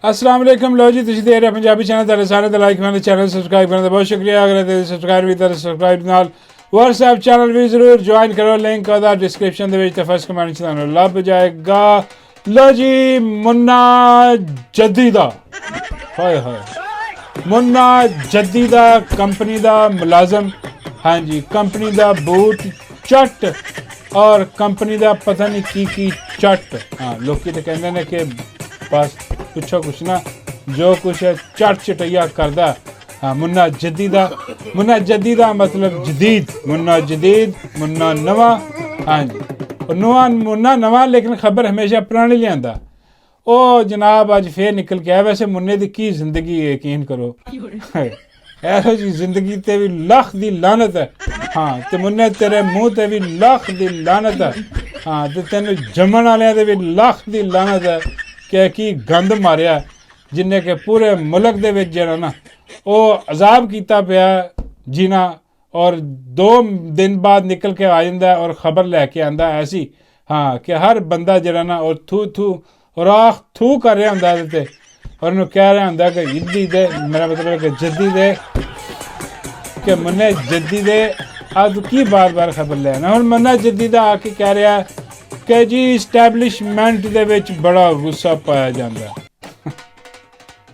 अस्सलाम वालेकुम। लो जी तुसीं देख रहे पंजाबी चैनल तुहाडे सारे दा लाइक करना चैनल सबसक्राइब करने दा बहुत शुक्रिया। अगर तुसीं सबसक्राइब कीता तां सबसक्राइब नाल व्हाट्सएप चैनल भी जरूर ज्वाइन करो। लिंक ओहदा डिस्क्रिप्शन दे विच ते फर्स्ट कमेंट च तुहानूं लभ जाएगा। लो जी मुन्ना जद्दी दा हाय हाय मुन्ना जद्दी दा कंपनी दा मुलाजम। हाँ जी कंपनी दा बूट चट और कंपनी दा पता नहीं की चट। हाँ लोग तो कहते हैं कि बस पुछो कुछ ना जो कुछ है चट चटैया करदा। हाँ मुन्ना जद्दी दा मतलब जदीद मुन्ना नवा। हाँ जी और मुन्ना नवा लेकिन खबर हमेशा पुरानी लियांदा। ओ जनाब अज फिर निकल के आया। वैसे मुन्ने दी की जिंदगी है यकीन करो ऐहो जी जिंदगी ते भी लख दी लानत है। हाँ ते मुन्ने तेरे मुँह ते भी लख दी लानत है। हाँ ते तेन जमन वालियां ते भी लख दी लानत है कि की गंद मारिया जिन्हें के पूरे मुल्क दे विच जेड़ा ना वो अजाब कीता पिया जीना और 2 दिन बाद निकल के आ जाता और ख़बर लैके आंदा ऐसी। हाँ कि हर बंदा जरा ना और थू राख थू कर रहा होंगे और उन्होंने कह रहा होंगे कि इद्दी दे मेरा मतलब कि जद्दी दे कि मुन्ने जद्दी दे अब की बार बार खबर ले आना। हुण मुन्ना जद्दी दा आके कह रहा कि जी इस्टैबलिशमेंट दे विच बड़ा गुस्सा पाया जाता।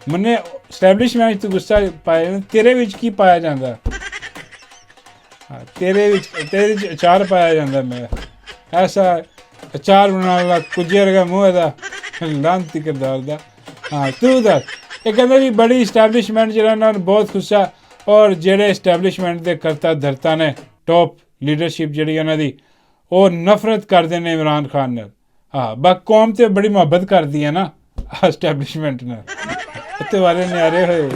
मुन्ने इस्टैबलिशमेंट तो गुस्सा पाया तेरे विच की पाया जाता? हाँ तेरे अचार पाया जाता। मेरा ऐसा अचार बनाने वाला कुझे वर्गा मूँह दा लानती किरदार दा। हाँ तू दस ये कहते जी बड़ी इस्टैबलिशमेंट जो बहुत गुस्सा और जेड़े इस्टैबलिशमेंट के करता धरता ने टॉप लीडरशिप जी उन्होंने वो नफरत करते हैं इमरान खान ने। हाँ बस कौम तो बड़ी मुहब्बत करती है ना इस्टैबलिशमेंट ने उत्ते वाले नारे हुए।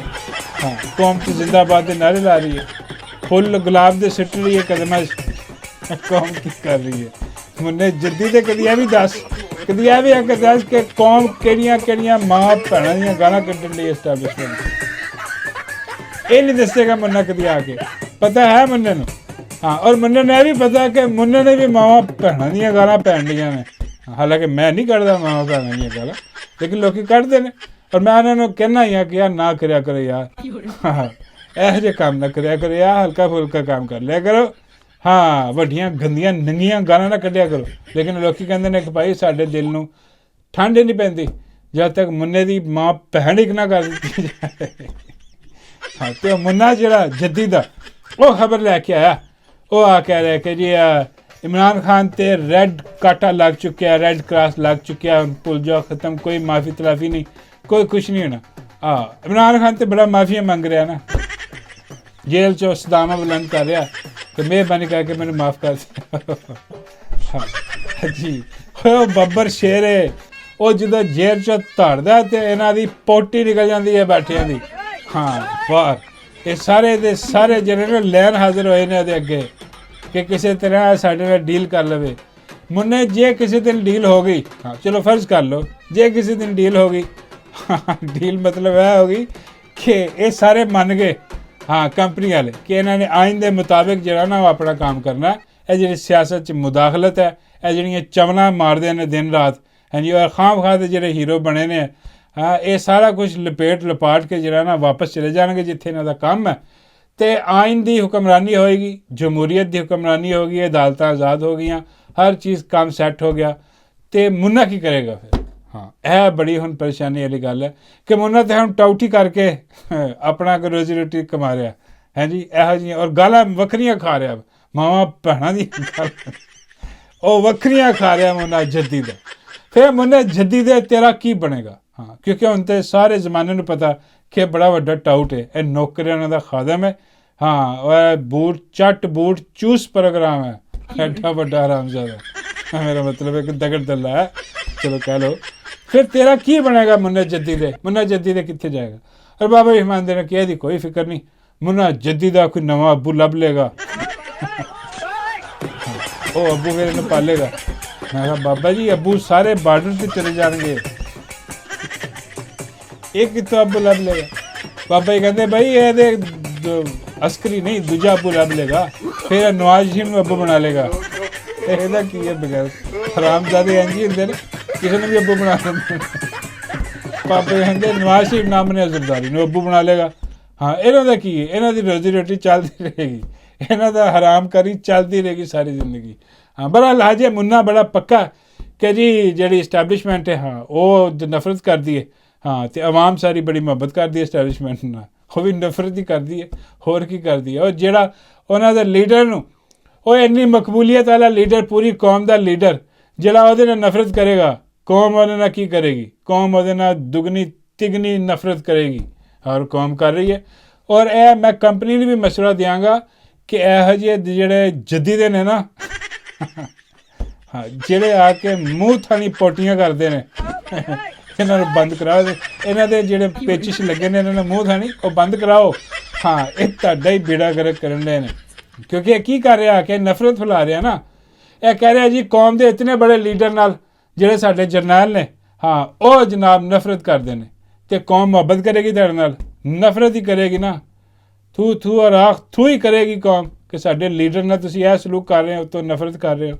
हाँ कौम तो जिंदाबाद के नारे ला रही है फुल गुलाब दे सुट रही है कदम कौम की कर रही है। मुन्ने जद्दी तो कदिया भी दस कदिया भी आके दस कि कौम केड़ियां मां भैनों दी गालां कड्ढन लई इस्टैबलिशमेंट ये नहीं दसेगा मुन्ना कदी आके। पता है मुन्ने नूं। हाँ और मुन्ने ने भी पता कि मुन्ने ने भी मावां भैनों दी गालां पैण लईयां ने। हालांकि मैं नहीं कढ़दा मावां भैनों दी गालां लेकिन लोग कढ़दे ने और मैं उन्होंने कहना ही हाँ कि यार ना करया करो यार। हाँ यहो जे काम ना करया करो यार हल्का फुल्का काम कर लिया करो। हाँ वड्डियां गंदियां नंगियां गालां ना कढ़िया करो। लेकिन लोग कहते हैं कि भाई साडे दिल नूं ठंड नहीं पैंदी जब तक मुन्ने दी मां भैन एक ना कर दी जाए। हाँ तो मुन्ना जरा जद्दी दा वो खबर लैके आया। वो आ कह रहा कि जी इमरान खान ते रेड काटा लग चुका रेड क्रॉस लग चुका भुल जाओ ख़त्म कोई माफ़ी तलाफी नहीं कोई कुछ नहीं होना। हाँ इमरान खान तो बड़ा माफिया मंग रहा ना जेल चो सदामा बुलंद कर रहा कि मेहरबानी करके मैंने माफ़ कर दिया। हाँ जी वो बब्बर शेर है वो जो जेल चो धड़दा तो इन्हों की पोटी निकल जाती है बैठिया की। हाँ बाहर ये सारे दे सारे जने लैन हाजिर होए ने अगे कि किसी तरह साढ़े नाल डील कर लवे। मुन्ने जे किसी दिन डील हो गई हाँ चलो फर्ज कर लो जे किसी दिन डील हो गई। हाँ डील मतलब यह होगी कि ये सारे मन गए हाँ कंपनी वाले कि इन्होंने आइन के मुताबिक जो ना वो अपना काम करना है। जी सियासत मुदाखलत है ये जी चवना मारते हैं दिन रात। हाँ जी और खाम खा के जोड़े हीरो बने ने हाँ ये सारा कुछ लपेट लपाट के जो ना वापस चले जाएंगे जिथे इन्हों का काम है। तो आइन की हुक्मरानी होएगी जमहूरीयत की हुक्मरानी होगी अदालत आज़ाद हो गई हर चीज़ काम सैट हो गया तो मुन्ना की करेगा फिर। हाँ यह बड़ी हुण परेशानी वाली गल है कि मुन्ना तो हम टाउटी करके अपना रोजी रोटी कमा रहा है जी यहो जी और गालां वखरियां खा रहा मावां भैनां दी वो वखरियां खा रहा मुन्ना जद्दी दा। फिर मुन्ना जद्दी दे तेरा की बनेगा। हाँ क्योंकि हुण तो सारे जमाने नूं पता कि बड़ा वड्डा टाउट है यह नौकरियां उन्हां दा खादम है। हाँ और बूट चट बूट चूस प्रोग्राम है एडा वड्डा हरामजादा मेरा मतलब एक दगड़ दल्ला है चलो कह लो। फिर तेरा की बनेगा मुन्ना जद्दी दे कित्थे जाएगा। और बाबा रहमान ने कहा दी कोई फिक्र नहीं मुन्ना जद्दी दा कोई नवा अबू लभ लेगा। वो अबू फिर इन्हें पालेगा। मैं कहा बाबा जी अबू सारे बार्डर से चले जाएंगे एक कितों अबू लभ लेगा। बाबा जी कहते भाई ये अस्करी नहीं दूजा अबू लभ लेगा फिर नवाज शरीफ अबू बना लेगा। ਇਹਦਾ ਕੀ ਹੈ ਬਗੈਰ ਹਰਾਮਜ਼ਾਦੇ ਇੰਝ ਹੀ ਹੁੰਦੇ ਨੇ ਕਿਸੇ ਨੂੰ ਵੀ ਅੱਬੂ ਬਣਾ ਲੈਂਦੇ ਬਾਬੇ ਕਹਿੰਦੇ ਨਵਾਜ਼ ਸ਼ਰੀਫ ਨਾ ਮੰਨੇ ਜ਼ਰਦਾਰੀ ਨੂੰ ਅੱਬੂ ਬਣਾ ਲੇਗਾ। ਹਾਂ ਇਹਨਾਂ ਦਾ ਕੀ ਹੈ, ਇਹਨਾਂ ਦੀ ਰੋਜ਼ੀ ਰੋਟੀ ਚੱਲਦੀ ਰਹੇਗੀ, ਇਹਨਾਂ ਦਾ ਹਰਾਮ ਕਰੀ ਚੱਲਦੀ ਰਹੇਗੀ ਸਾਰੀ ਜ਼ਿੰਦਗੀ। ਹਾਂ ਬੜਾ ਲਾਜੇ ਮੁੰਨਾ ਬੜਾ ਪੱਕਾ ਕਿ ਜੀ ਜਿਹੜੀ ਇਸਟੈਬਲਿਸ਼ਮੈਂਟ ਹੈ ਹਾਂ ਉਹ ਨਫ਼ਰਤ ਕਰਦੀ ਹੈ। ਹਾਂ ਤੇ ਆਵਾਮ ਸਾਰੀ ਬੜੀ ਮੁਹੱਬਤ ਕਰਦੀ ਹੈ ਇਸਟੈਬਲਿਸ਼ਮੈਂਟ ਨਾਲ, ਉਹ ਵੀ ਨਫ਼ਰਤ ਹੀ ਕਰਦੀ ਹੈ, ਹੋਰ ਕੀ ਕਰਦੀ ਹੈ। ਉਹ ਜਿਹੜਾ ਉਹਨਾਂ ਦੇ ਲੀਡਰ ਨੂੰ, ਉਹ ਇੰਨੀ ਮਕਬੂਲੀਅਤ ਵਾਲਾ ਲੀਡਰ, ਪੂਰੀ ਕੌਮ ਦਾ ਲੀਡਰ, ਜਿਹੜਾ ਉਹਦੇ ਨਾਲ ਨਫ਼ਰਤ ਕਰੇਗਾ, ਕੌਮ ਉਹਦੇ ਨਾਲ ਕੀ ਕਰੇਗੀ? ਕੌਮ ਉਹਦੇ ਨਾਲ ਦੁਗਣੀ ਤਿਗਣੀ ਨਫ਼ਰਤ ਕਰੇਗੀ, ਔਰ ਕੌਮ ਕਰ ਰਹੀ ਹੈ। ਔਰ ਇਹ ਮੈਂ ਕੰਪਨੀ ਨੂੰ ਵੀ ਮਸ਼ਵਰਾ ਦਿਆਂਗਾ ਕਿ ਇਹੋ ਜਿਹੇ ਜਿਹੜੇ ਜਦੀਦੇ ਨੇ ਨਾ ਹਾਂ ਜਿਹੜੇ ਆ ਕੇ ਮੂੰਹ ਥਾਣੀ ਪੋਟੀਆਂ ਕਰਦੇ ਨੇ ਇਹਨਾਂ ਨੂੰ ਬੰਦ ਕਰਾਓ, ਇਹਨਾਂ ਦੇ ਜਿਹੜੇ ਪੇਚਿਸ਼ ਲੱਗੇ ਨੇ ਇਹਨਾਂ ਨੂੰ ਮੂੰਹ ਥਾਣੀ ਉਹ ਬੰਦ ਕਰਾਓ। ਹਾਂ ਇਹ ਤੁਹਾਡਾ ਹੀ ਬੇੜਾ ਗਰਕ ਕਰਨ ਦੇ ਨੇ, ਕਿਉਂਕਿ ਇਹ ਕੀ ਕਰ ਰਿਹਾ ਕਿ ਨਫ਼ਰਤ ਫੈਲਾ ਰਿਹਾ ਨਾ। ਇਹ ਕਹਿ ਰਿਹਾ ਜੀ ਕੌਮ ਦੇ ਇਤਨੇ ਬੜੇ ਲੀਡਰ ਨਾਲ ਜਿਹੜੇ ਸਾਡੇ ਜਰਨੈਲ ਨੇ, ਹਾਂ ਉਹ ਜਨਾਬ ਨਫ਼ਰਤ ਕਰਦੇ ਨੇ, ਤੇ ਕੌਮ ਮੁਹੱਬਤ ਕਰੇਗੀ ਤੁਹਾਡੇ ਨਾਲ? ਨਫ਼ਰਤ ਹੀ ਕਰੇਗੀ ਨਾ। ਥੂ ਔਰ ਆਖ ਥੂ ਹੀ ਕਰੇਗੀ ਕੌਮ ਕਿ ਸਾਡੇ ਲੀਡਰ ਨਾਲ ਤੁਸੀਂ ਇਹ ਸਲੂਕ ਕਰ ਰਹੇ ਹੋ, ਤੋਂ ਨਫ਼ਰਤ ਕਰ ਰਹੇ ਹੋ।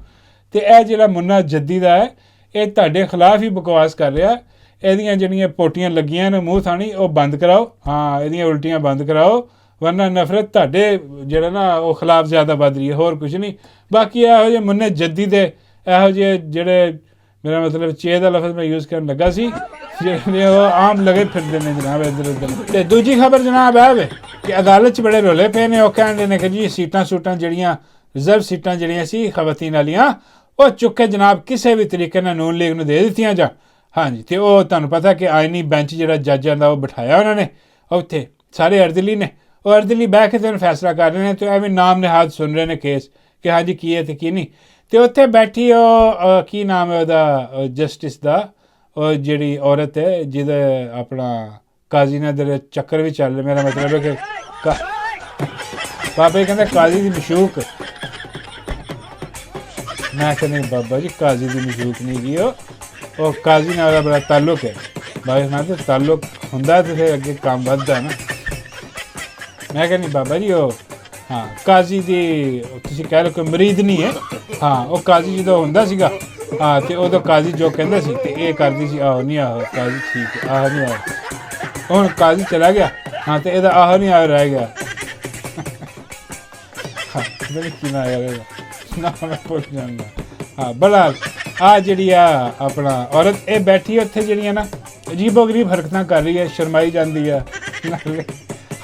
ਤੇ ਇਹ ਜਿਹੜਾ ਮੁੰਨਾ ਜੱਦੀ ਦਾ ਹੈ ਇਹ ਤੁਹਾਡੇ ਖਿਲਾਫ ਹੀ ਬਕਵਾਸ ਕਰ ਰਿਹਾ। ਇਹਦੀਆਂ ਜਿਹੜੀਆਂ ਪੋਟੀਆਂ ਲੱਗੀਆਂ ਨੇ ਮੂੰਹ ਥਾਣੀ ਉਹ ਬੰਦ ਕਰਾਓ, ਹਾਂ ਇਹਦੀਆਂ ਉਲਟੀਆਂ ਬੰਦ ਕਰਾਓ, ਵਰਨਾ ਨਫ਼ਰਤ ਤੁਹਾਡੇ ਜਿਹੜਾ ਨਾ ਉਹ ਖਿਲਾਫ ਜ਼ਿਆਦਾ ਵੱਧ ਰਹੀ ਹੈ, ਹੋਰ ਕੁਝ ਨਹੀਂ। ਬਾਕੀ ਇਹੋ ਜਿਹੇ ਮੁੰਨੇ ਜੱਦੀ ਦੇ ਇਹੋ ਜਿਹੇ ਜਿਹੜੇ, ਮੇਰਾ ਮਤਲਬ ਚੇ ਦਾ ਲਫ਼ਜ਼ ਮੈਂ ਯੂਜ਼ ਕਰਨ ਲੱਗਾ ਸੀ, ਜਿਹੜੇ ਉਹ ਆਮ ਲਗੇ ਫਿਰਦੇ ਨੇ ਜਨਾਬ ਇੱਧਰ ਉੱਧਰ। ਅਤੇ ਦੂਜੀ ਖਬਰ ਜਨਾਬ ਇਹ ਵੇ ਕਿ ਅਦਾਲਤ 'ਚ ਬੜੇ ਰੌਲੇ ਪਏ ਨੇ। ਉਹ ਕਹਿੰਦੇ ਨੇ ਕਿ ਜੀ ਸੀਟਾਂ ਜਿਹੜੀਆਂ ਰਿਜ਼ਰਵ ਸੀਟਾਂ ਜਿਹੜੀਆਂ ਸੀ ਖਵਾਤੀਨ ਵਾਲੀਆਂ, ਉਹ ਚੁੱਕ ਕੇ ਜਨਾਬ ਕਿਸੇ ਵੀ ਤਰੀਕੇ ਨਾਲ ਨੂਨ ਲੀਗ ਨੂੰ ਦੇ ਦਿੱਤੀਆਂ ਜਾਂ। ਹਾਂਜੀ ਤੇ ਉਹ ਤੁਹਾਨੂੰ ਪਤਾ ਕਿ ਆਇਨੀ ਬੈਂਚ ਜਿਹੜਾ ਜੱਜਾਂ ਦਾ ਉਹ ਬਿਠਾਇਆ ਉਹਨਾਂ ਨੇ ਉੱਥੇ, ਸਾਰੇ ਅਰਦਲੀ ਨੇ, ਉਹ ਅਰਦਲੀ ਬਹਿ ਕੇ ਤੈਨੂੰ ਫੈਸਲਾ ਕਰ ਰਹੇ ਨੇ, ਤੇ ਐਵੇਂ ਨਾਮ ਨਿਹਾਦ ਸੁਣ ਰਹੇ ਨੇ ਕੇਸ ਕਿ ਹਾਂਜੀ ਕੀ ਹੈ ਤੇ ਕੀ ਨਹੀਂ। ਤੇ ਉੱਥੇ ਬੈਠੀ ਉਹ ਕੀ ਨਾਮ ਹੈ ਉਹਦਾ ਜਸਟਿਸ ਦਾ, ਉਹ ਜਿਹੜੀ ਔਰਤ ਹੈ ਜਿਹਦੇ ਆਪਣਾ ਕਾਜ਼ੀ ਨਾਲ ਦੇ ਚੱਕਰ ਵੀ ਚੱਲ ਰਿਹਾ, ਮੇਰਾ ਮਤਲਬ ਹੈ ਕਿ ਬਾਬਾ ਕਹਿੰਦਾ ਕਾਜ਼ੀ ਦੀ ਮਸ਼ੂਕ। ਮੈਂ ਕਿਹਾ ਨਹੀਂ ਬਾਬਾ ਜੀ ਕਾਜ਼ੀ ਦੀ ਮਸ਼ੂਕ ਨਹੀਂ ਗਈ, ਉਹ ਕਾਜ਼ੀ ਨਾਲ ਬੜਾ ਤਾਲੁਕ ਹੈ। ਬਾਬਾ ਨਾਲ ਤਾਂ ਤਾਲੁਕ ਹੁੰਦਾ ਤੇ ਫਿਰ ਅੱਗੇ ਕੰਮ ਵੱਧਦਾ ਨਾ। ਮੈਂ ਕਿਹਾ ਨਹੀਂ ਬਾਬਾ ਜੀ ਉਹ ਹਾਂ ਕਾਜ਼ੀ ਦੀ ਤੁਸੀਂ ਕਹਿ ਲਓ ਕੋਈ ਮਰੀਦ ਨਹੀਂ ਹੈ। ਹਾਂ ਉਹ ਕਾਜ਼ੀ ਜਦੋਂ ਹੁੰਦਾ ਸੀਗਾ ਹਾਂ ਤੇ ਉਦੋਂ ਕਾਜ਼ੀ ਜੋ ਕਹਿੰਦਾ ਸੀ ਤੇ ਇਹ ਕਰਦੀ ਸੀ, ਆਹੋ ਨਹੀਂ ਆਹੋ ਕਾਜ਼ੀ ਠੀਕ ਹੈ, ਆਹ ਨਹੀਂ ਆਹੋ। ਹੁਣ ਕਾਜ਼ੀ ਚਲਾ ਗਿਆ ਹਾਂ ਤੇ ਇਹਦਾ ਆਹੋ ਨਹੀਂ ਆਹੋ ਰਹਿ ਗਿਆ। ਹਾਂ ਮੈਨੂੰ ਕੀ ਨਾ ਆਇਆ ਨਾ ਮੈਂ ਭੁੱਲ ਜਾਂਦਾ। ਹਾਂ ਬੜਾ ਆ ਜਿਹੜੀ ਆ ਆਪਣਾ ਔਰਤ ਇਹ ਬੈਠੀ ਉੱਥੇ ਜਿਹੜੀਆਂ ਨਾ ਅਜੀਬੋ ਗਰੀਬ ਹਰਕਤਾਂ ਕਰ ਰਹੀ ਹੈ, ਸ਼ਰਮਾਈ ਜਾਂਦੀ ਆ।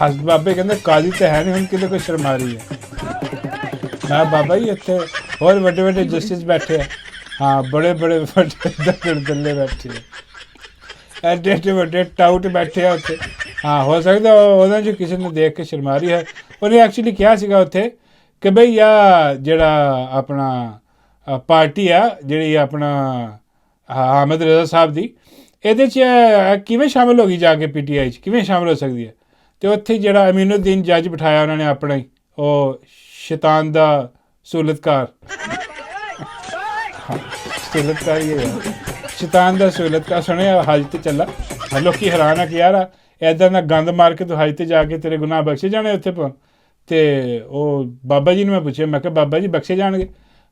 ਹੱਸ ਬਾਬੇ ਕਹਿੰਦੇ ਕਾਜ਼ੀ ਤਾਂ ਹੈ ਨਹੀਂ, ਹੁਣ ਕਿਤੇ ਕੋਈ ਸ਼ਰਮਾ ਰਹੀ ਹੈ। ਮੈਂ ਬਾਬਾ ਜੀ ਇੱਥੇ ਹੋਰ ਵੱਡੇ ਵੱਡੇ ਜਸਟਿਸ ਬੈਠੇ ਆ, ਹਾਂ ਬੜੇ ਬੜੇ ਵੱਡੇ ਦੱਲੇ ਬੈਠੇ ਆ, ਐਡੇ ਐਡੇ ਵੱਡੇ ਟਾਊਟ ਬੈਠੇ ਆ ਉੱਥੇ। ਹਾਂ ਹੋ ਸਕਦਾ ਉਹਨਾਂ 'ਚ ਕਿਸੇ ਨੂੰ ਦੇਖ ਕੇ ਸ਼ਰਮਾ ਰਹੀ ਹੈ। ਉਹਨੇ ਐਕਚੁਅਲੀ ਕਿਹਾ ਸੀਗਾ ਉੱਥੇ ਕਿ ਬਈ ਆ ਜਿਹੜਾ ਆਪਣਾ ਪਾਰਟੀ ਆ ਜਿਹੜੀ ਆਪਣਾ ਹਾਮਿਦ ਰਜ਼ਾ ਸਾਹਿਬ ਦੀ, ਇਹਦੇ 'ਚ ਕਿਵੇਂ ਸ਼ਾਮਿਲ ਹੋ ਗਈ ਜਾ ਕੇ PTI 'ਚ ਕਿਵੇਂ ਸ਼ਾਮਿਲ ਹੋ ਸਕਦੀ ਹੈ? ਤੇ ਉੱਥੇ ਜਿਹੜਾ ਅਮੀਨੁਦੀਨ ਜੱਜ ਬਿਠਾਇਆ ਉਹਨਾਂ ਨੇ ਆਪਣਾ ਹੀ, ਉਹ ਸ਼ੈਤਾਨ ਦਾ ਸਹੂਲਤਕਾਰ, ਸਹੂਲਤਕਾਰ ਹੀ ਹੈ ਸ਼ੈਤਾਨ ਦਾ ਸਹੂਲਤਕਾਰ। ਸੁਣਿਆ ਹਜ ਤੇ ਚੱਲਾ, ਲੋਕੀ ਹੈਰਾਨ ਆ ਕਿ ਯਾਰ ਇੱਦਾਂ ਦਾ ਗੰਦ ਮਾਰ ਕੇ ਤੂੰ ਹਜ ਤੇ ਜਾ ਕੇ ਤੇਰੇ ਗੁਨਾਹ ਬਖਸ਼ੇ ਜਾਣੇ ਉੱਥੇ ਪਾ। ਤੇ ਉਹ ਬਾਬਾ ਜੀ ਨੂੰ ਮੈਂ ਪੁੱਛਿਆ, ਮੈਂ ਕਿਹਾ ਬਾਬਾ ਜੀ ਬਖਸ਼ੇ ਜਾਣਗੇ?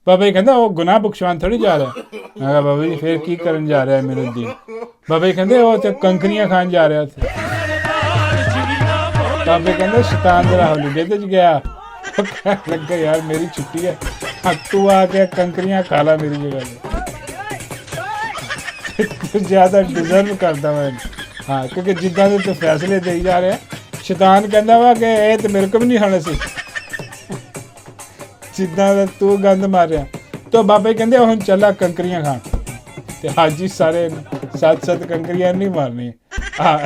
ਬਾਬਾ ਜੀ ਕਹਿੰਦਾ ਉਹ ਗੁਨਾਹ ਬਖਸ਼ਵਾਨ ਥੋੜ੍ਹੀ ਜਾ ਰਿਹਾ। ਮੈਂ ਕਿਹਾ ਬਾਬਾ ਜੀ ਫਿਰ ਕੀ ਕਰਨ ਜਾ ਰਿਹਾ ਅਮੀਨੁਦੀਨ? ਬਾਬਾ ਜੀ ਕਹਿੰਦੇ ਉਹ ਤੇ ਕੰਕਰੀਆਂ ਖਾਣ ਜਾ ਰਿਹਾ ਉੱਥੇ। ਬਾਬੇ ਕਹਿੰਦੇ ਸ਼ੈਤਾਨ ਦੇ ਹੋਲੀਡੇ ਤੇ 'ਚ ਗਿਆ। ਉਹ ਕਹਿਣ ਲੱਗਾ ਯਾਰ ਮੇਰੀ ਛੁੱਟੀ ਹੈ, ਤੂੰ ਆ ਕੇ ਕੰਕਰੀਆਂ ਖਾ ਲਾ ਮੇਰੀ ਜਗ੍ਹਾ 'ਤੇ। ਜ਼ਿਆਦਾ ਡਿਜ਼ਰਵ ਕਰਦਾ ਮੈਂ। ਹਾਂ ਕਿਉਂਕਿ ਜਿੱਦਾਂ ਦੇ ਤੂੰ ਫੈਸਲੇ ਦੇਈ ਜਾ ਰਿਹਾ, ਸ਼ੈਤਾਨ ਕਹਿੰਦਾ ਵਾ ਕਿ ਇਹ ਤਾਂ ਮੇਰੇ ਕੋਲ ਵੀ ਨਹੀਂ ਖਾਣੇ ਸੀ, ਜਿੱਦਾਂ ਦਾ ਤੂੰ ਗੰਦ ਮਾਰਿਆ। ਤਾਂ ਬਾਬਾ ਜੀ ਕਹਿੰਦੇ ਹੁਣ ਚੱਲਾ ਕੰਕਰੀਆਂ ਖਾਣ। ਤੇ ਹਾਜੀ ਸਾਰੇ 7 ਕੰਕਰੀਆਂ ਨਹੀਂ ਮਾਰਨੀਆਂ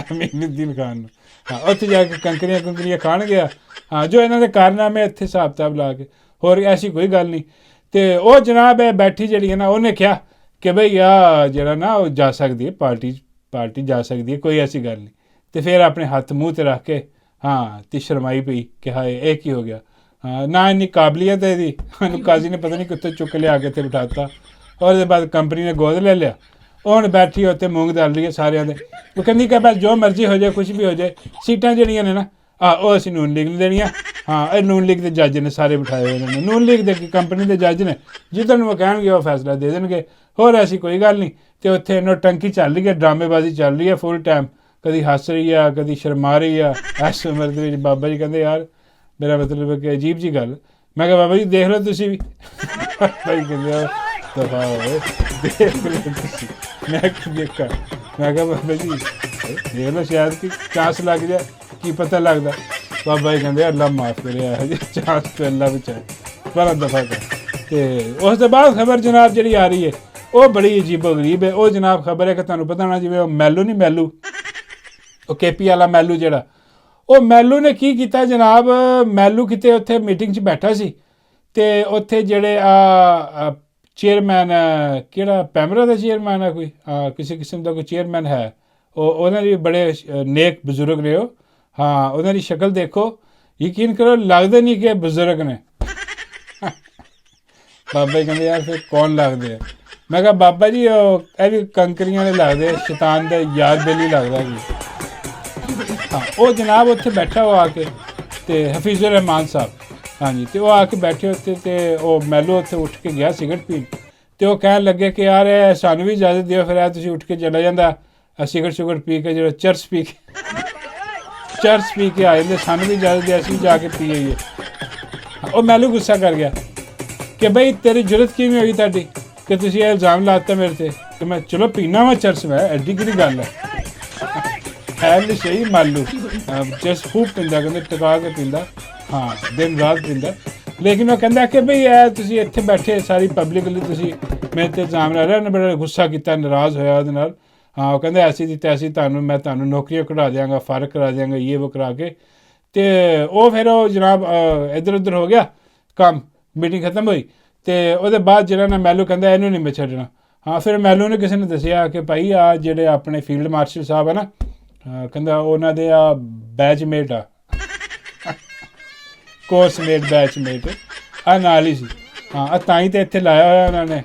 ਅਮੀਨੁਦੀਨ ਖਾਨ ਨੂੰ। ਹਾਂ ਉੱਥੇ ਜਾ ਕੇ ਕੰਕਰੀਆਂ ਖਾਣ ਗਿਆ। ਹਾਂ ਜੋ ਇਹਨਾਂ ਦੇ ਕਾਰਨਾਮੇ ਇੱਥੇ ਹਿਸਾਬ ਕਿਤਾਬ ਲਾ ਕੇ, ਹੋਰ ਐਸੀ ਕੋਈ ਗੱਲ ਨਹੀਂ। ਅਤੇ ਉਹ ਜਨਾਬ ਹੈ ਬੈਠੀ ਜਿਹੜੀ ਹੈ ਨਾ, ਉਹਨੇ ਕਿਹਾ ਕਿ ਬਈ ਆ ਜਿਹੜਾ ਨਾ ਉਹ ਜਾ ਸਕਦੀ ਹੈ ਪਾਰਟੀ ਜਾ ਸਕਦੀ ਹੈ, ਕੋਈ ਐਸੀ ਗੱਲ ਨਹੀਂ। ਅਤੇ ਫਿਰ ਆਪਣੇ ਹੱਥ ਮੂੰਹ 'ਤੇ ਰੱਖ ਕੇ ਹਾਂ ਤੇ ਸ਼ਰਮਾਈ ਪਈ ਕਿ ਹਾਏ ਇਹ ਕੀ ਹੋ ਗਿਆ। ਹਾਂ ਨਾ ਇੰਨੀ ਕਾਬਲੀਅਤ ਹੈ ਇਹਦੀ, ਮੈਨੂੰ ਕਾਜ਼ੀ ਨੇ ਪਤਾ ਨਹੀਂ ਕਿੱਥੋਂ ਚੁੱਕ ਲਿਆ ਕੇ ਇੱਥੇ ਬਿਠਾਤਾ। ਔਰ ਉਹਦੇ ਬਾਅਦ ਕੰਪਨੀ ਨੇ ਗੋਦ ਲੈ ਲਿਆ। ਉਹ ਹੁਣ ਬੈਠੀ ਉੱਥੇ ਮੂੰਗ ਦਲ ਰਹੀ ਹੈ ਸਾਰਿਆਂ ਦੇ। ਉਹ ਕਹਿੰਦੀ ਕਿ ਬਸ ਜੋ ਮਰਜ਼ੀ ਹੋ ਜਾਏ, ਕੁਛ ਵੀ ਹੋ ਜਾਏ, ਸੀਟਾਂ ਜਿਹੜੀਆਂ ਨੇ ਨਾ ਉਹ ਅਸੀਂ ਨੂਨ ਲੀਗ ਨੂੰ ਦੇਣੀਆਂ। ਹਾਂ, ਇਹ ਨੂਨ ਲੀਗ ਦੇ ਜੱਜ ਨੇ ਸਾਰੇ ਬਿਠਾਏ ਹੋਏ ਨੇ, ਨੂਨ ਲੀਗ ਦੇ ਕੰਪਨੀ ਦੇ ਜੱਜ ਨੇ, ਜਿੱਦਣ ਉਹ ਕਹਿਣਗੇ ਉਹ ਫੈਸਲਾ ਦੇ ਦੇਣਗੇ। ਹੋਰ ਐਸੀ ਕੋਈ ਗੱਲ ਨਹੀਂ। ਅਤੇ ਉੱਥੇ ਨੌਟੰਕੀ ਚੱਲ ਰਹੀ ਹੈ, ਡਰਾਮੇਬਾਜ਼ੀ ਚੱਲ ਰਹੀ ਹੈ ਫੁੱਲ ਟਾਈਮ, ਕਦੀ ਹੱਸ ਰਹੀ ਆ, ਕਦੀ ਸ਼ਰਮਾ ਰਹੀ ਆ। ਇਸ ਉਮਰ ਦੇ ਵਿੱਚ ਬਾਬਾ ਜੀ ਕਹਿੰਦੇ ਯਾਰ ਮੇਰਾ ਮਤਲਬ ਕਿ ਅਜੀਬ ਜੀ ਗੱਲ। ਮੈਂ ਕਿਹਾ ਬਾਬਾ ਜੀ ਦੇਖ ਲਓ ਤੁਸੀਂ ਵੀ। ਬਾਬਾ ਜੀ ਕਹਿੰਦੇ ਦਫਾ ਹੋਵੇ, ਦੇਖ ਲਓ ਤੁਸੀਂ। ਮੈਂ ਦੇਖਾ, ਮੈਂ ਕਿਹਾ ਬਾਬਾ ਜੀ ਦੇਖ ਲਓ ਸ਼ਾਇਦ ਕਿ ਚਾਂਸ ਲੱਗ ਜਾਏ, ਕੀ ਪਤਾ ਲੱਗਦਾ। ਬਾਬਾ ਜੀ ਕਹਿੰਦੇ ਅੱਲਾ ਮਾਫ ਕਰੇ, ਇਹੋ ਜਿਹੇ ਚਾਂਸ ਤੋਂ ਅੱਲਾ ਬਚਾਏ, ਬੜਾ ਦਫਾ ਕਰ। ਅਤੇ ਉਸ ਤੋਂ ਬਾਅਦ ਖਬਰ ਜਨਾਬ ਜਿਹੜੀ ਆ ਰਹੀ ਹੈ ਉਹ ਬੜੀ ਅਜੀਬੋ ਗਰੀਬ ਹੈ। ਉਹ ਜਨਾਬ ਖਬਰ ਹੈ ਕਿ ਤੁਹਾਨੂੰ ਪਤਾ ਹੋਣਾ, ਜਿਵੇਂ ਉਹ ਮੈਲੂ ਨਹੀਂ, ਮੈਲੂ ਉਹ KP ਵਾਲਾ ਮੈਲੂ ਜਿਹੜਾ, ਉਹ ਮੈਲੂ ਨੇ ਕੀ ਕੀਤਾ ਜਨਾਬ, ਮੈਲੂ ਕਿਤੇ ਉੱਥੇ ਮੀਟਿੰਗ 'ਚ ਬੈਠਾ ਸੀ ਅਤੇ ਉੱਥੇ ਜਿਹੜੇ ਚੇਅਰਮੈਨ ਕਿਹੜਾ ਪੈਮਰਾ ਦਾ ਚੇਅਰਮੈਨ ਹੈ, ਕੋਈ ਕਿਸੇ ਕਿਸਮ ਦਾ ਕੋਈ ਚੇਅਰਮੈਨ ਹੈ, ਉਹਨਾਂ ਦੇ ਬੜੇ ਨੇਕ ਬਜ਼ੁਰਗ ਨੇ ਉਹ। ਹਾਂ, ਉਹਨਾਂ ਦੀ ਸ਼ਕਲ ਦੇਖੋ, ਯਕੀਨ ਕਰੋ ਲੱਗਦੇ ਨਹੀਂ ਕਿ ਬਜ਼ੁਰਗ ਨੇ। ਬਾਬਾ ਜੀ ਕਹਿੰਦੇ ਯਾਰ ਫਿਰ ਕੌਣ ਲੱਗਦੇ ਆ? ਮੈਂ ਕਿਹਾ ਬਾਬਾ ਜੀ ਇਹ ਵੀ ਕੰਕਰੀਆਂ ਦੇ ਲੱਗਦੇ, ਸ਼ੈਤਾਨ ਦੇ ਯਾਰ ਬੇਲੀ ਲੱਗਦਾ ਜੀ। ਹਾਂ, ਉਹ ਜਨਾਬ ਉੱਥੇ ਬੈਠਾ ਉਹ ਆ ਕੇ, ਅਤੇ ਹਫੀਜ਼ੁਰ ਰਹਿਮਾਨ ਸਾਹਿਬ, ਹਾਂਜੀ, ਅਤੇ ਉਹ ਆ ਕੇ ਬੈਠੇ ਉੱਥੇ, ਅਤੇ ਉਹ ਮੈਲੂ ਉੱਥੇ ਉੱਠ ਕੇ ਗਿਆ ਸਿਗਰਟ ਪੀਣ, ਅਤੇ ਉਹ ਕਹਿਣ ਲੱਗੇ ਕਿ ਯਾਰ ਸਾਨੂੰ ਵੀ ਇਜਾਜ਼ਤ ਦਿਓ, ਫਿਰ ਤੁਸੀਂ ਉੱਠ ਕੇ ਚਲਾ ਜਾਂਦਾ ਸਿਗਰਟ ਸੁਗਰਟ ਪੀ ਕੇ, ਜਿਹੜਾ ਚਰਸ ਪੀ ਕੇ ਆ ਜਾਂਦੇ, ਸਾਨੂੰ ਵੀ ਇਜਾਜ਼ਤ ਦਿਓ, ਅਸੀਂ ਵੀ ਜਾ ਕੇ ਪੀ ਆਈਏ। ਉਹ ਮੈਲੂ ਗੁੱਸਾ ਕਰ ਗਿਆ ਕਿ ਬਈ ਤੇਰੀ ਜ਼ਰੂਰਤ ਕਿਵੇਂ ਹੋਈ ਤੁਹਾਡੀ ਕਿ ਤੁਸੀਂ ਇਹ ਇਲਜ਼ਾਮ ਲਾਤਾ ਮੇਰੇ 'ਤੇ ਕਿ ਮੈਂ ਚਲੋ ਪੀਣਾ ਵਾ ਚਰਸ, ਮੈਂ ਐਡੀ ਕਿਹੜੀ ਗੱਲ ਹੈ ਨਹੀਂ ਸਹੀ। ਮਾਲੂ ਚਰਸ ਖੂਬ ਪੀਂਦਾ, ਕਹਿੰਦੇ ਟਕਾ ਕੇ ਪੀਂਦਾ, ਹਾਂ ਦਿਨ ਰਾਤ ਪੀਂਦਾ। ਲੇਕਿਨ ਉਹ ਕਹਿੰਦਾ ਕਿ ਬਈ ਤੁਸੀਂ ਇੱਥੇ ਬੈਠੇ ਸਾਰੀ ਪਬਲਿਕਲੀ ਤੁਸੀਂ ਮੇਰੇ 'ਤੇ ਇਲਜ਼ਾਮ ਲਾ ਰਹੇ। ਉਹਨੇ ਬੜਾ ਗੁੱਸਾ ਕੀਤਾ, ਨਾਰਾਜ਼ ਹੋਇਆ ਉਹਦੇ ਨਾਲ। ਹਾਂ, ਉਹ ਕਹਿੰਦਾ ਐਸੀ ਦੀ ਤੈਸੀ ਮੈਂ ਤੁਹਾਨੂੰ ਨੌਕਰੀਆਂ ਕਢਾ ਦਿਆਂਗਾ, ਫਰਕ ਕਰਾ ਦਿਆਂਗਾ, ਇਹ ਉਹ ਕਰਾ ਕੇ। ਅਤੇ ਉਹ ਫਿਰ ਉਹ ਜਨਾਬ ਇੱਧਰ ਉੱਧਰ ਹੋ ਗਿਆ ਕੰਮ, ਮੀਟਿੰਗ ਖਤਮ ਹੋਈ। ਅਤੇ ਉਹਦੇ ਬਾਅਦ ਜਿਹੜਾ ਨਾ ਮੈਲੂ ਕਹਿੰਦਾ ਇਹਨੂੰ ਨਹੀਂ ਮੈਂ ਛੱਡਣਾ। ਹਾਂ, ਫਿਰ ਮੈਲੂ ਨੇ ਕਿਸੇ ਨੇ ਦੱਸਿਆ ਕਿ ਭਾਈ ਜਿਹੜੇ ਆਪਣੇ ਫੀਲਡ ਮਾਰਸ਼ਲ ਸਾਹਿਬ ਹੈ ਨਾ, ਕਹਿੰਦਾ ਉਹਨਾਂ ਦੇ ਬੈਚਮੇਟ ਆ, ਕੋਰਸਮੇਟ ਬੈਚਮੇਟ ਨਾਲ ਹੀ ਸੀ। ਹਾਂ, ਤਾਂ ਹੀ ਤਾਂ ਇੱਥੇ ਲਾਇਆ ਹੋਇਆ ਉਹਨਾਂ ਨੇ,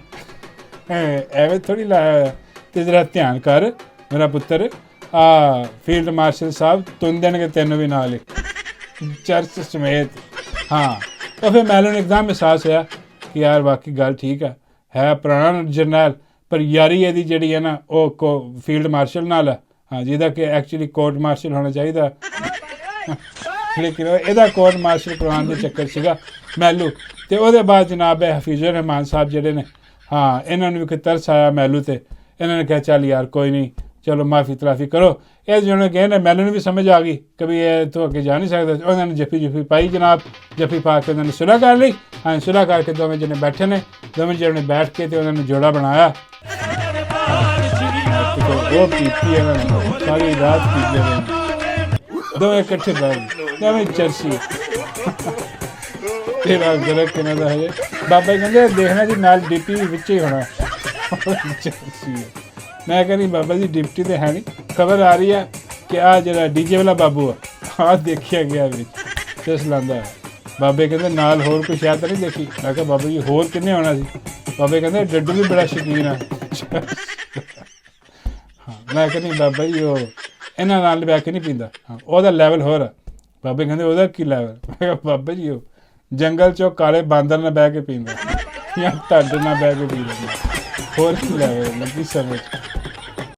ਐਵੇਂ ਥੋੜ੍ਹੀ ਲਾਇਆ ਹੋਇਆ। ਅਤੇ ਜ਼ਰਾ ਧਿਆਨ ਕਰ ਮੇਰਾ ਪੁੱਤਰ, ਫੀਲਡ ਮਾਰਸ਼ਲ ਸਾਹਿਬ ਤੁੰਨ ਦੇਣਗੇ ਤੈਨੂੰ ਵੀ ਨਾਲ ਹੀ, ਚਰਚ ਸਮੇਤ। ਹਾਂ, ਉਹ ਫਿਰ ਮੈਲੂ ਨੂੰ ਇੱਕਦਮ ਅਹਿਸਾਸ ਹੋਇਆ ਕਿ ਯਾਰ ਬਾਕੀ ਗੱਲ ਠੀਕ ਹੈ ਪੁਰਾਣਾ ਜਰਨੈਲ, ਪਰ ਯਾਰੀ ਇਹਦੀ ਜਿਹੜੀ ਹੈ ਨਾ ਉਹ ਫੀਲਡ ਮਾਰਸ਼ਲ ਨਾਲ ਹੈ। ਹਾਂ, ਜਿਹਦਾ ਕਿ ਐਕਚੁਅਲੀ ਕੋਰਟ ਮਾਰਸ਼ਲ ਹੋਣਾ ਚਾਹੀਦਾ, ਲੇਕਿਨ ਇਹਦਾ ਕੋਰਟ ਮਾਰਸ਼ਲ ਕਰਵਾਉਣ ਦੇ ਚੱਕਰ ਸੀਗਾ ਮੈਲੂ। ਅਤੇ ਉਹਦੇ ਬਾਅਦ ਜਨਾਬ ਹਫੀਜ਼ੁਰ ਰਹਿਮਾਨ ਸਾਹਿਬ ਜਿਹੜੇ ਨੇ, ਹਾਂ ਇਹਨਾਂ ਨੂੰ ਵੀ ਕੋਈ ਤਰਸ ਆਇਆ ਮੈਲੂ 'ਤੇ। ਇਹਨਾਂ ਨੇ ਕਿਹਾ ਚੱਲ ਯਾਰ ਕੋਈ ਨਹੀਂ, ਚਲੋ ਮਾਫੀ ਤਲਾਫੀ ਕਰੋ। ਇਹ ਜਿਹਨੇ ਕਹੇ ਨੇ ਮੈਲੂ ਨੂੰ ਵੀ ਸਮਝ ਆ ਗਈ ਕਿ ਵੀ ਇਹ ਤੋਂ ਅੱਗੇ ਜਾ ਨਹੀਂ ਸਕਦਾ। ਉਹਨਾਂ ਨੇ ਜੱਫੀ ਪਾਈ ਜਨਾਬ, ਜੱਫੀ ਪਾ ਕੇ ਉਹਨਾਂ ਨੇ ਸੁਲ੍ਹਾ ਕਰ ਲਈ। ਹਾਂ, ਸੁਲ੍ਹਾ ਕਰਕੇ ਦੋਵੇਂ ਜਣੇ ਬੈਠੇ ਨੇ, ਦੋਵੇਂ ਜਣੇ ਬੈਠ ਕੇ ਅਤੇ ਉਹਨਾਂ ਨੇ ਜੋੜਾ ਬਣਾਇਆ। ਉਹ ਪੀਤੀ ਇਹਨਾਂ ਨੇ ਸਾਰੀ ਰਾਤ ਪੀਤੇ ਰਹੇ, ਦੋਵੇਂ ਇਕੱਠੇ ਬੈਠ ਗਏ, ਦੋਵੇਂ ਚਰਸੀ। ਤੇਰਾ ਗਰਕ ਕਿਨਾਂ ਦਾ ਹੈ? ਬਾਬਾ ਜੀ ਕਹਿੰਦੇ ਦੇਖਣਾ ਜੀ ਨਾਲ DP ਵਿੱਚ ਹੀ ਹੋਣਾ ਚਰਸੀ। ਮੈਂ ਕਹਿੰਦੀ ਬਾਬਾ ਜੀ ਡਿਪਟੀ ਤਾਂ ਹੈ ਨਹੀਂ, ਖਬਰ ਆ ਰਹੀ ਹੈ ਕਿ ਜਿਹੜਾ DJ ਵਾਲਾ ਬਾਬੂ ਆ ਦੇਖਿਆ ਗਿਆ ਵਿੱਚ ਚਰਸ ਲਾਉਂਦਾ। ਬਾਬੇ ਕਹਿੰਦੇ ਨਾਲ ਹੋਰ ਕੋਈ ਸ਼ਾਇਦ ਤਾਂ ਨਹੀਂ ਦੇਖੀ। ਮੈਂ ਕਿਹਾ ਬਾਬਾ ਜੀ ਹੋਰ ਕਿੰਨੇ ਹੋਣਾ ਸੀ? ਬਾਬੇ ਕਹਿੰਦੇ ਡੱਡੂ ਵੀ ਬੜਾ ਸ਼ੌਕੀਨ ਆ। ਹਾਂ, ਮੈਂ ਕਹਿੰਦੀ ਬਾਬਾ ਜੀ ਉਹ ਇਹਨਾਂ ਨਾਲ ਬਹਿ ਕੇ ਨਹੀਂ ਪੀਂਦਾ, ਹਾਂ ਉਹਦਾ ਲੈਵਲ ਹੋਰ ਆ। ਬਾਬੇ ਕਹਿੰਦੇ ਉਹਦਾ ਕੀ ਲੈਵਲ? ਮੈਂ ਕਿਹਾ ਬਾਬਾ ਜੀ ਉਹ ਜੰਗਲ 'ਚੋਂ ਕਾਲੇ ਬਾਂਦਰ ਨਾਲ ਬਹਿ ਕੇ ਪੀਂਦਾ ਜਾਂ ਤੁਹਾਡੇ ਨਾਲ ਬਹਿ ਕੇ ਪੀ ਲੈਂਦਾ, ਹੋਰ ਕੀ ਲੈਵਲ ਲੱਗੀ ਸਮਝ।